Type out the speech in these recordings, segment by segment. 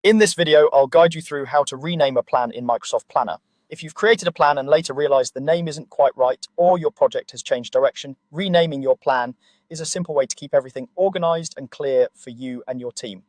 In this video, I'll guide you through how to rename a plan in Microsoft Planner. If you've created a plan and later realized the name isn't quite right or your project has changed direction, renaming your plan is a simple way to keep everything organized and clear for you and your team.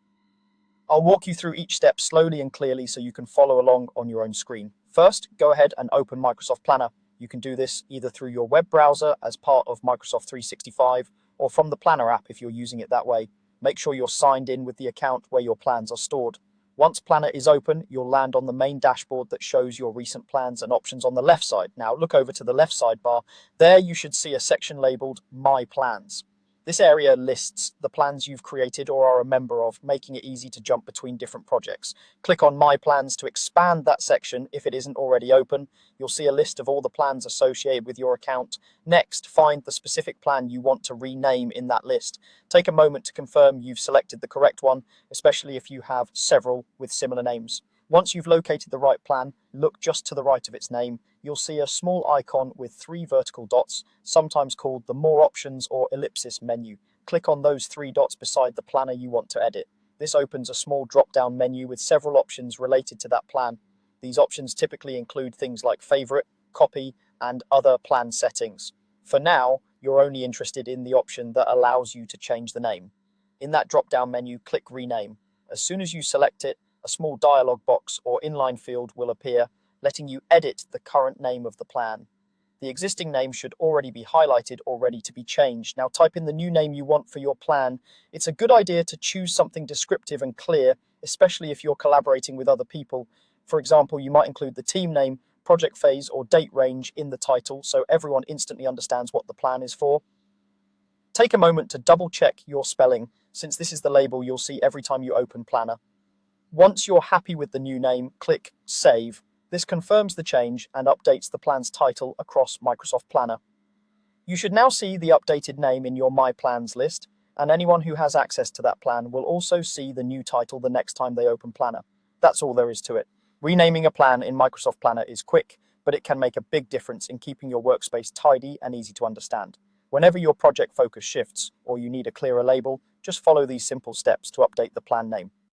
I'll walk you through each step slowly and clearly so you can follow along on your own screen. First, go ahead and open Microsoft Planner. You can do this either through your web browser as part of Microsoft 365 or from the Planner app if you're using it that way. Make sure you're signed in with the account where your plans are stored. Once Planner is open, you'll land on the main dashboard that shows your recent plans and options on the left side. Now look over to the left sidebar. There you should see a section labeled My Plans. This area lists the plans you've created or are a member of, making it easy to jump between different projects. Click on My Plans to expand that section if it isn't already open. You'll see a list of all the plans associated with your account. Next, find the specific plan you want to rename in that list. Take a moment to confirm you've selected the correct one, especially if you have several with similar names. Once you've located the right plan, look just to the right of its name. You'll see a small icon with 3 vertical dots, sometimes called the More Options or Ellipsis menu. Click on those 3 dots beside the planner you want to edit. This opens a small drop-down menu with several options related to that plan. These options typically include things like favorite, copy, and other plan settings. For now, you're only interested in the option that allows you to change the name. In that drop-down menu, click Rename. As soon as you select it, a small dialog box or inline field will appear, letting you edit the current name of the plan. The existing name should already be highlighted or ready to be changed. Now type in the new name you want for your plan. It's a good idea to choose something descriptive and clear, especially if you're collaborating with other people. For example, you might include the team name, project phase, or date range in the title so everyone instantly understands what the plan is for. Take a moment to double check your spelling, since this is the label you'll see every time you open Planner. Once you're happy with the new name, click Save. This confirms the change and updates the plan's title across Microsoft Planner. You should now see the updated name in your My Plans list, and anyone who has access to that plan will also see the new title the next time they open Planner. That's all there is to it. Renaming a plan in Microsoft Planner is quick, but it can make a big difference in keeping your workspace tidy and easy to understand. Whenever your project focus shifts or you need a clearer label, just follow these simple steps to update the plan name.